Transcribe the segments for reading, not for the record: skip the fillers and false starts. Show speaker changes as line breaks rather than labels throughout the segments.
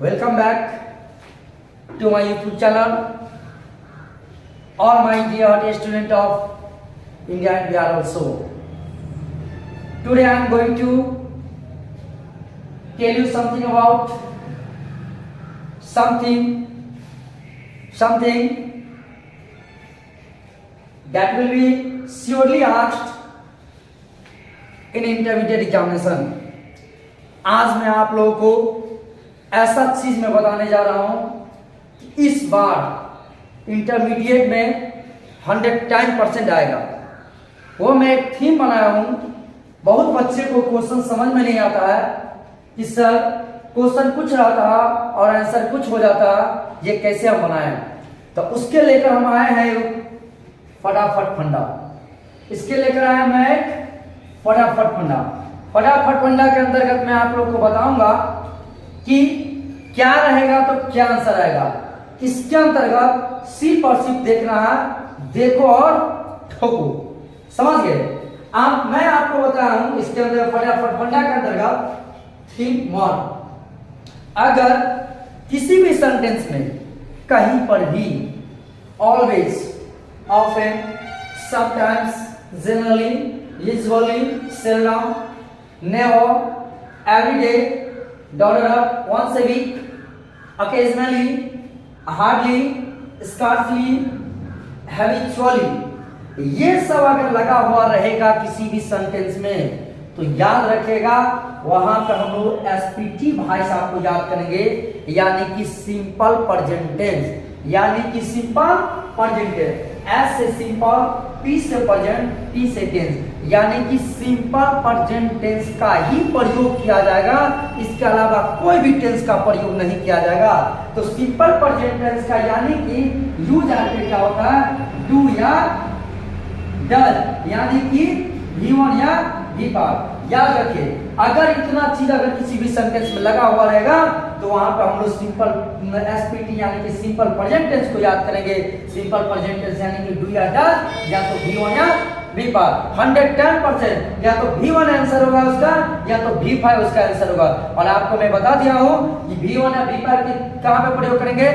Welcome back to my YouTube channel. All my dear students of India and we are also. Today I am going to tell you something about something that will be surely asked in intermediate examination. आज मैं आप लोगों को ऐसा चीज मैं बताने जा रहा हूं कि इस बार इंटरमीडिएट में 110% आएगा। वो मैं एक थीम बनाया हूं। बहुत बच्चे को क्वेश्चन समझ में नहीं आता है कि सर क्वेश्चन कुछ रहता है और आंसर कुछ हो जाता है, ये कैसे हम बनाएं। तो उसके लेकर हम आए हैं फटाफट फंडा। इसके लेकर आया मैं एक फटाफट फंडा। फटाफट फंडा के अंतर्गत मैं आप लोग को बताऊंगा कि क्या रहेगा तो क्या आंसर आएगा। इसके अंतर्गत सिर्फ और सिर्फ देखना है, देखो और ठोको। समझ गए? मैं आपको बता रहा हूं इसके अंदर फटाफट फंडा के अंतर्गत थिंक वन। अगर किसी भी सेंटेंस में कहीं पर भी always, often, sometimes, generally, usually, seldom, never, everyday, once a week, occasionally, hardly, scarcely, habitually, ये सब अगर लगा हुआ रहेगा किसी भी सेंटेंस में तो याद रखेगा वहां पर हम लोग एसपीटी भाई साहब को याद करेंगे, यानी कि सिंपल प्रेजेंट टेंस। यानी कि सिंपल प्रेजेंट टेंस, एस से सिंपल, पी से प्रेजेंट, टी से टेंस, यानी कि सिंपल प्रेजेंट टेंस का ही प्रयोग किया जाएगा। इसके अलावा कोई भी टेंस का प्रयोग नहीं किया जाएगा। तो सिंपल प्रेजेंट टेंस का यानी कि यूज आगे क्या होता है, डू या डज, यानी कि V1 या V5। याद रखिए, अगर इतना चीज अगर किसी भी सेंटेंस में लगा हुआ रहेगा तो वहां पर हम लोग सिंपल एसपीटी यानी कि सिंपल प्रेजेंट टेंस को याद करेंगे। सिंपल प्रेजेंट टेंस यानी कि डू या डज, या तो V1 या V5। 110% या तो V1 आंसर होगा उसका, या तो V5 उसका आंसर होगा। और आपको मैं बता दिया हूं कि V1 या V5 की कहां पे प्रयोग करेंगे।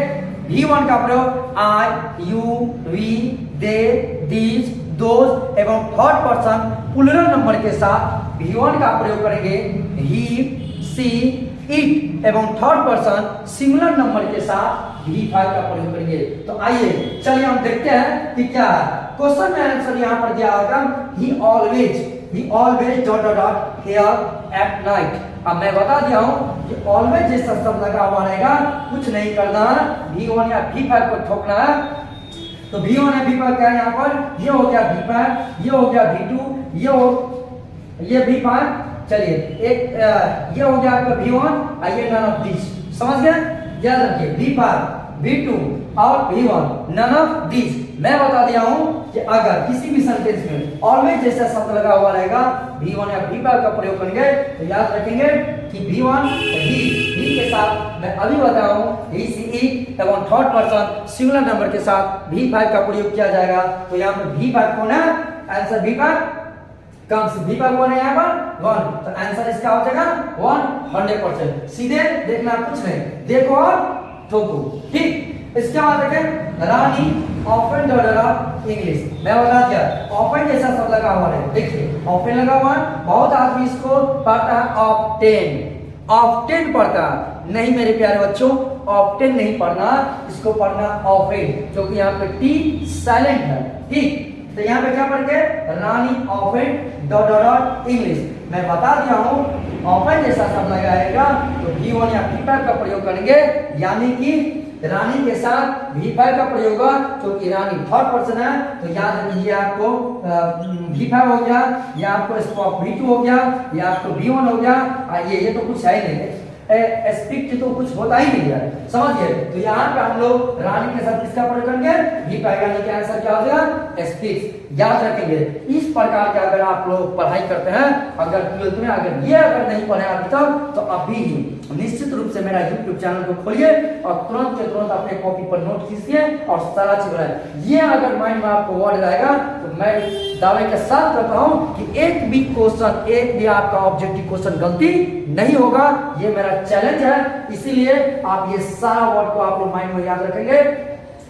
V1 का प्रयोग I, you, we, they, these, those एवं थर्ड पर्सन प्लूरल नंबर के साथ V1 का प्रयोग करेंगे। ही, सी, इट एवं थर्ड पर्सन सिंगुलर नंबर के साथ V5 का प्रयोग करेंगे। तो आइए चलिए हम देखते हैं कि क्या है। क्वेश्चन में आंसर यहाँ पर दिया होगा ही always dot dot dot here at night. अब मैं बता दिया हूँ कि ऑलवेज जैसा शब्द लगा हुआ रहेगा, कुछ नहीं करना है, V1 या V5 को ठोकना है। तो V1 या V5 क्या है यहाँ पर, ये हो गया V5, ये हो गया V2, ये V5। चलिए एक ये हो गया आपका V1 और ये नन ऑफ दिस। समझ गए? याद रखिए V5, V2 और V1 नन ऑफ दिस। मैं बता दिया हूं कि अगर किसी भी सेंटेंस में ऑलवेज जैसा शब्द लगा हुआ रहेगा, V1 या V5 का प्रयोग करेंगे तो याद रखेंगे कि V1 ही के साथ मैं अभी बताया हूं ही, सी, इट एवं थर्ड पर्सन सिंगुलर नंबर के साथ V5 का प्रयोग किया जाएगा। तो यहाँ पर V5 कौन है, आंसर V5 कम से V5 कौन है यहाँ पर 1। तो आंसर इसका हो जाएगा 100%। सीधे देखना कुछ नहीं, देखो और ठोको। ठीक, इसके बाद देखें रानी, ऑफन, डॉलर, इंग्लिश। मैं बता दिया ऑफन जैसा सब लगा हुआ है। देखिए ऑफन लगा हुआ है, बहुत आदमी इसको पढ़ता है ऑफ्टेन पढ़ता है। नहीं मेरे प्यारे बच्चों, ऑफ्टेन नहीं पढ़ना, इसको पढ़ना ऑफन, क्योंकि यहाँ पे टी साइलेंट है। ठीक, तो यहाँ पे क्या पढ़ के रानी, ऑफन, डॉट डॉट, इंग्लिश। मैं बता दिया हूँ ऑफन जैसा शब्द लगाएगा तो V1 या V5 का प्रयोग करेंगे, यानी कि रानी के साथ V5 का प्रयोग होगा, क्योंकि रानी थर्ड पर्सन है। तो याद रखिए आपको V5 हो गया, या आपको V2 हो गया, या आपको V1 हो गया। ये तो कुछ है ही नहीं, स्पीक तो कुछ होता ही नहीं है। समझिए? तो यहाँ पे हम लोग रानी के साथ किसका प्रयोग करेंगे, V5, यानी कि आंसर क्या हो जाएगा स्पीक। याद रखेंगे। इस प्रकार के अगर आप लोग पढ़ाई करते हैं, अगर 12th में अगर नहीं पढ़े अभी तक, तो अभी ही निश्चित रूप से मेरा YouTube चैनल को खोलिए और तुरंत के तुरंत अपने कॉपी पर नोट कीजिए और सारा चीज बनाए। ये अगर माइंड में आपको वर्ड रहेगा तो मैं दावे के साथ कहता हूं कि एक भी क्वेश्चन, एक भी आपका ऑब्जेक्टिव क्वेश्चन गलती नहीं होगा। ये मेरा चैलेंज है, इसीलिए आप ये सारा वर्ड को आप लोग माइंड में याद रखेंगे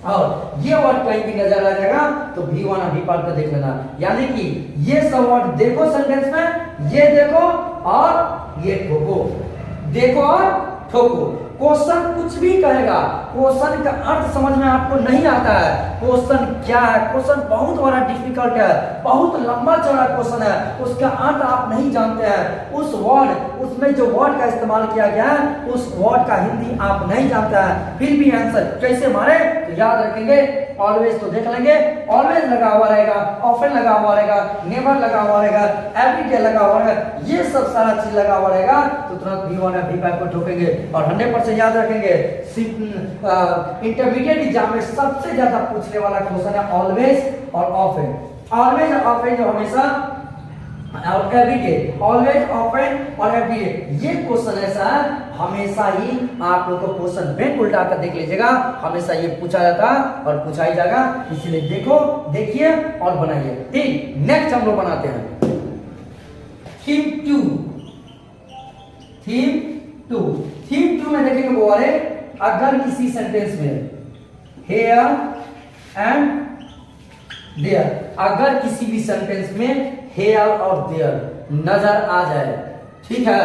और ये वर्ड कहीं भी नजर आ जाएगा तो V1 और V पार्ट को देख लेना। यानी कि ये सब वर्ड देखो सेंटेंस में, ये देखो और ये ठोको, देखो और ठोको। क्वेश्चन कुछ भी कहेगा, क्वेश्चन का अर्थ समझ में आपको नहीं आता है, क्वेश्चन क्या है, क्वेश्चन बहुत बड़ा डिफिकल्ट है, बहुत लंबा चौड़ा क्वेश्चन है, उसका अर्थ आप नहीं जानते हैं, उस वर्ड, उसमें जो वर्ड का इस्तेमाल किया गया है उस वर्ड का हिंदी आप नहीं जानते हैं, फिर भी आंसर कैसे मारे तो याद रखेंगे। ऑलवेज तो देख लेंगे, ऑलवेज लगा हुआ रहेगा, ऑफन लगा हुआ रहेगा, नेवर लगा हुआ रहेगा, एवरीडे लगा हुआ रहेगा, ये सब सारा चीज लगा हुआ रहेगा तो तुरंत V1 और V5 को ठोकेंगे। और 100% याद रखेंगे, इंटरमीडिएट एग्जाम में सबसे ज्यादा पूछने वाला क्वेश्चन है ऑलवेज और ऑफन। ऑलवेज और ऑफन जो हमेशा और एवरीडे, ऑलवेज, ऑफन और एवरीडे, ये क्वेश्चन ऐसा है हमेशा ही आप लोग को क्वेश्चन बैंक उल्टा कर देख लीजिएगा, हमेशा ये पूछा जाता और पूछा ही जाएगा, इसलिए देखो, देखिए और बनाइए। ठीक, नेक्स्ट हम लोग बनाते हैं थीम 2। थीम 2 में देखेंगे वो वाले, अगर किसी सेंटेंस में हेयर एंड देयर, अगर किसी भी सेंटेंस में हेयर और देयर नजर आ जाए, ठीक है,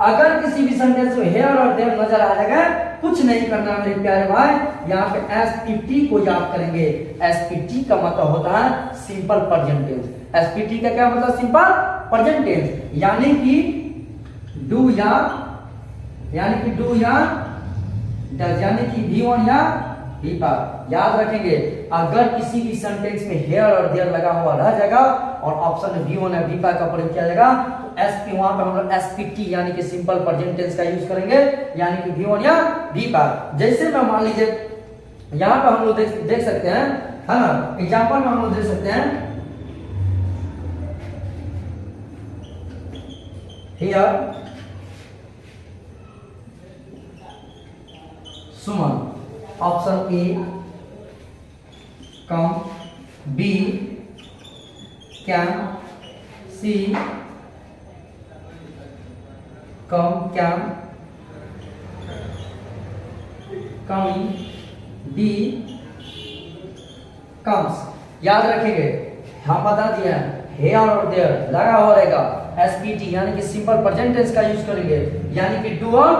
अगर किसी भी सेंटेंस में हेयर और देयर नजर आ जाएगा, कुछ नहीं करना मेरे प्यारे भाई, यहाँ पे SPT को याद करेंगे। SPT का मतलब होता है सिंपल प्रेजेंट टेंस। SPT का क्या मतलब? सिंपल प्रेजेंट टेंस, यानी कि डू या डज, यानी कि V1 या V5। याद रखेंगे, अगर किसी भी सेंटेंस में हेयर और देयर लगा हुआ रह जाएगा और ऑप्शन में V1 या V5 का प्रयोग किया जाएगा तो SP वहां पर हम लोग SPT यानी कि सिंपल प्रेजेंट टेंस का यूज करेंगे, यानी कि V1 या V5। जैसे मैं मान लीजिए यहाँ पर हम लोग देख सकते हैं, है ना, एग्जाम्पल में हम लोग देख सकते हैं here Suman, option A come, B can, C come can coming, D comes. याद रखेंगे, हम बता दिए हेयर और देयर लगा हुआ रहेगा, SPT यानी कि सिंपल प्रेजेंट टेंस का यूज करेंगे, यानी कि डू और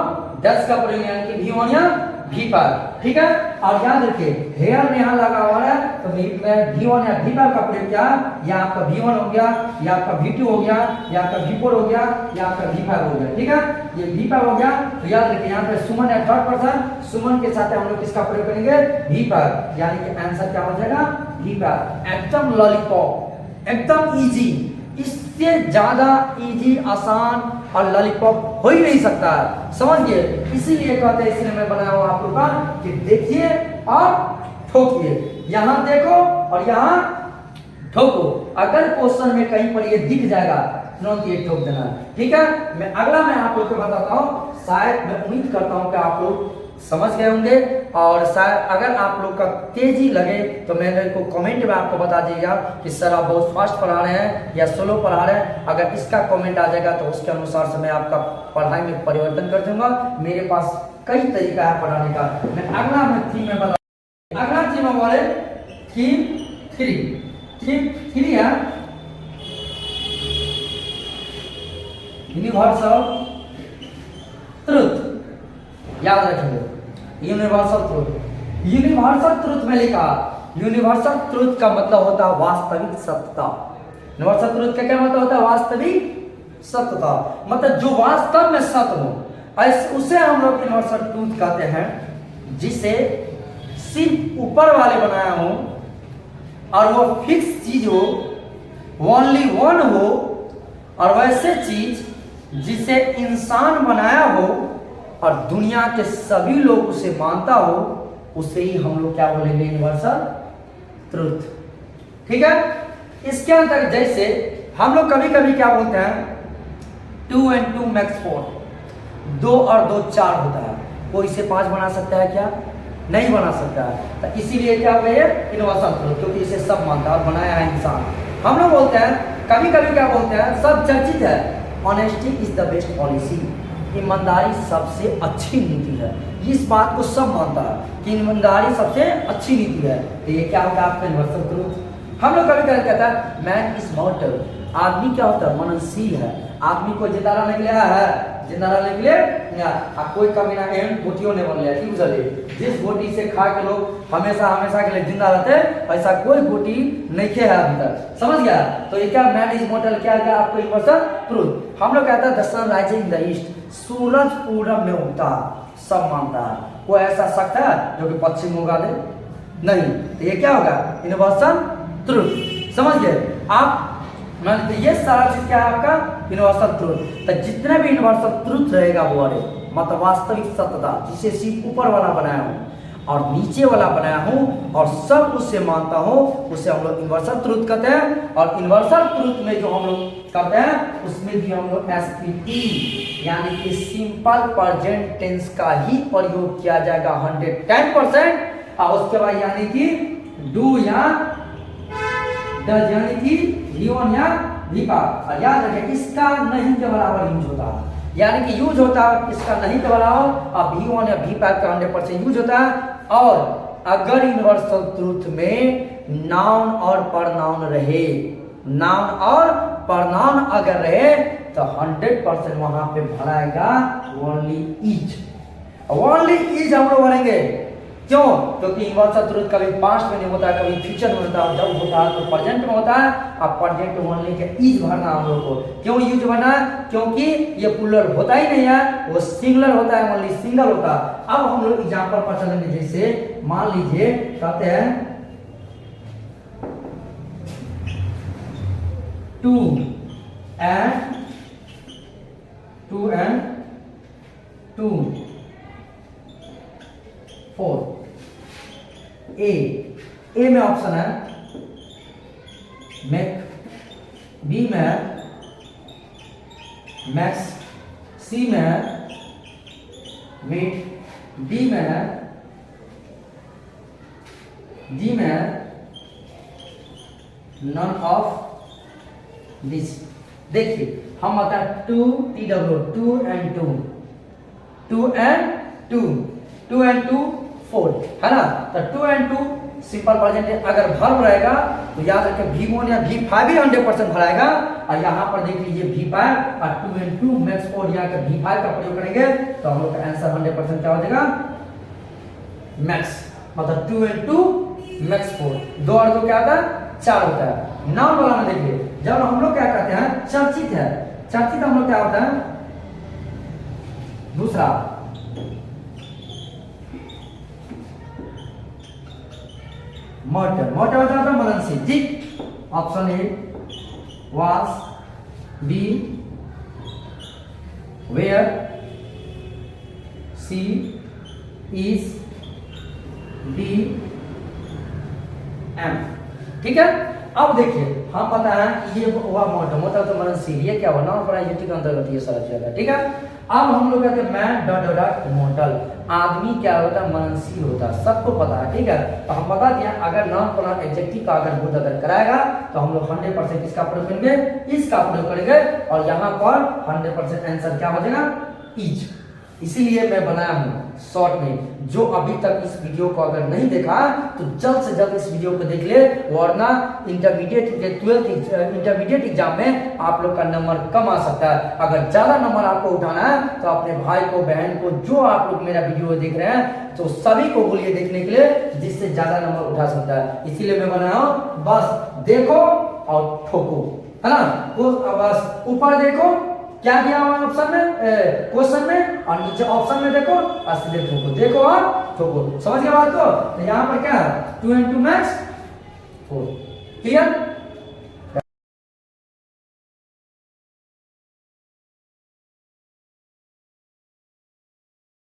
डज का प्रयोग, यानी कि V1 या V5। ठीक है, और याद रखिए हेयर में यहाँ लगा हुआ है तो मैं V1 या V5 का प्रयोग किया, या आपका V1 हो गया, या आपका V2 हो गया, या आपका V4 हो गया, या आपका V5 हो गया। ठीक है, ये V5 हो गया तो याद रखिए यहाँ पे सुमन है थर्ड पर्सन, सुमन के साथ हम लोग किसका प्रयोग करेंगे? V5, यानी कि आंसर क्या हो जाएगा? V5। एकदम लॉलीपॉप, एकदम इजी, इससे ज्यादा इजी, आसान और लॉलीपॉप हो ही नहीं सकता है, समझिए। इसीलिए कहते हैं, इसलिए मैं बनाया हुआ आप लोग का कि देखिए और ठोकिए, यहाँ देखो और यहाँ ठोको। अगर क्वेश्चन में कहीं पर ये दिख जाएगा तुरंत ये ठोक देना। ठीक है, मैं अगला आप लोग को बताता हूँ, शायद मैं उम्मीद करता हूँ कि आप लोग समझ गए होंगे, और शायद अगर आप लोग का तेजी लगे तो मेरे को कमेंट में आपको बता दीजिएगा कि सर आप बहुत फास्ट पढ़ा रहे हैं या स्लो पढ़ा रहे हैं। अगर इसका कमेंट आ जाएगा तो उसके अनुसार से मैं आपका पढ़ाई में परिवर्तन कर दूंगा। मेरे पास कई तरीका है पढ़ाने का। मैं अगला थीम में बता, अगला थीम हमारे थीम 3 है यूनिवर्सल ट्रुथ। याद रखेंगे, यूनिवर्सल ट्रुथ। यूनिवर्सल ट्रुथ में लिखा, यूनिवर्सल ट्रुथ का मतलब होता है वास्तविक सत्यता। यूनिवर्सल ट्रुथ का क्या मतलब होता है? वास्तविक सत्यता, मतलब जो वास्तव में सत्य हो, ऐसे उसे हम लोग यूनिवर्सल ट्रुथ कहते हैं, जिसे सिर्फ ऊपर वाले बनाया हो और वो फिक्स चीज हो, ओनली वन हो, और वैसे चीज जिसे इंसान बनाया हो और दुनिया के सभी लोग उसे मानता हो, उसे ही हम लोग क्या बोलेंगे? Universal truth. ठीक है, इसके अंदर जैसे हम लोग कभी कभी क्या बोलते हैं 2 and 2 makes 4, 2 और 2 4 होता है। कोई इसे 5 बना सकता है क्या? नहीं बना सकता है। तो इसीलिए क्या हो गया ये यूनिवर्सल ट्रूथ, क्योंकि इसे सब मानता है और बनाया है इंसान। हम लोग बोलते हैं कभी कभी क्या बोलते हैं, सब चर्चित है, honesty is the best policy, ईमानदारी सबसे अच्छी नीति है। इस बात को सब मानता है कि ईमानदारी सबसे अच्छी नीति है। तो ये क्या होगा आपका यूनिवर्सल ट्रूथ। हम लोग कभी कभी कहता है मैन इज मॉर्टल, आदमी क्या होता है? मननशील है। आदमी को जिंदा रहने के लिए है, जिंदा रहने के लिए कोई कमी ना एहन गोटियों ने बन लिया, ठीक बुझलिए। जिस गोटी से खा के लोग हमेशा हमेशा के लिए जिंदा रहते हैं, ऐसा कोई गोटी नहीं खे है अभी तक, समझ गया। तो ये क्या मैन इज मॉर्टल क्या है आपको यूनिवर्सल ट्रूथ। हम लोग कहते हैं the sun rising in the east, सूरज पूरब में उगता, सब मानता है। कोई ऐसा शख्स है जो कि पश्चिम उगा दे? नहीं। तो ये क्या होगा? यूनिवर्सल ट्रूथ, समझ गए आप। तो ये सारा चीज क्या है आपका यूनिवर्सल ट्रूथ। तो जितने भी यूनिवर्सल ट्रूथ रहेगा वो अरे मतलब वास्तविक सत्यता, जिसे सिर्फ ऊपर वाला बनाया हूँ और नीचे वाला बनाया हूँ और सब उससे मानता हूँ, उसे हम लोग यूनिवर्सल ट्रूथ कहते हैं। और यूनिवर्सल ट्रूथ में जो हम लोग करते हैं उसमें भी हम लोग एसपीटी यानी कि सिंपल प्रेजेंट टेंस का ही प्रयोग किया जाएगा 110%। और उसके बाद यानी कि डू या डज यानी कि वीवन या वीपा। और याद रखें इसका नहीं के बराबर यूज होता है, यानी कि यूज होता है इसका नहीं के बराबर और वी1 या वी5 का 100% यूज होता है। और अगर यूनिवर्सल ट्रूथ में नाउन और प्रनाउन रहे, नाउन और प्रनाउन अगर रहे तो 100% वहां पे भराएगा ओनली इज। ओनली इज हम लोग भरेंगे, क्यों? क्योंकि यूनिवर्सल ट्रूथ कभी पास्ट में नहीं होता है, कभी फ्यूचर में होता है, जब होता है तो प्रेजेंट में होता है। अब प्रेजेंट ओनली के इज भरना हम लोग को। क्यों यूज भरना है? क्योंकि ये प्लूरल होता ही नहीं है, वो सिंगुलर होता है, ओनली सिंगल होता है। अब हम लोग एग्जांपल पर चलेंगे। जैसे मान लीजिए कहते हैं 2 and 2 4। ए में ऑप्शन है मेक, बी में है मैक्स, सी में है मेट, डी में है, डी में है नन ऑफ दिस। देखिए हम आता है 2 TW 2 and 2 2 and 2 2 and 2 4 है ना। तो 2 and 2 सिंपल प्रेजेंट अगर वर्ब रहेगा तो याद रखें V1 या V5 ही 100% भराएगा। और यहाँ पर देख लीजिए V5 और 2 and 2 मैक्स 4 यहाँ का V5 का प्रयोग करेंगे तो हम लोग का आंसर 100% क्या हो जाएगा? मैक्स। मतलब 2 and 2 मैक्स 4, 2 और 2 क्या होता है? 4 होता है। नाउन वाला में देखिए जब हम लोग क्या कहते हैं चर्चित है, चर्चित हम लोग क्या होता है? दूसरा मर्टर, मर्टर होता है मननशील, ठीक। Option A was, B were, C is, D am, ठीक है। अब देखिए हम पता है ये हुआ मर्टर, मतलब तो मननशील, ये क्या हुआ? नॉन प्राइजेटिव के अंतर्गत ये सारा चीज, ठीक है। अब हम लोग कहते हैं मैन डॉट डॉट मॉडल, आदमी क्या होता है? मननशील होता है, सबको पता है, ठीक है। तो हम बता दिए अगर नॉन प्रोनाउन एडजेक्टिव का अगर बोध अगर कराएगा तो हम लोग 100% किसका प्रयोग करेंगे? इसका प्रयोग करेंगे। और यहाँ पर 100% आंसर क्या हो जाएगा? इज। इसीलिए मैं बनाया हूँ शॉर्ट में। जो अभी तक इस वीडियो को अगर नहीं देखा तो जल्द से जल्द इस वीडियो को देख ले, वरना इंटरमीडिएट के 12th इंटरमीडिएट एग्जाम में आप लोग का नंबर कम आ सकता है। अगर ज्यादा नंबर आपको उठाना है तो अपने भाई को, बहन को, जो आप लोग मेरा वीडियो देख रहे हैं तो सभी को बोलिए देखने के लिए, जिससे ज्यादा नंबर उठा सकता है। इसीलिए मैं बनाया हूँ, बस देखो और ठोको, है ना। बस ऊपर देखो क्या दिया हुआ ऑप्शन में, क्वेश्चन में, और नीचे ऑप्शन में देखो और सीधे ठोको, देखो और ठोको। समझ गए बात को? तो यहाँ पर क्या है? 2 and 2 मैक्स 4, क्लियर।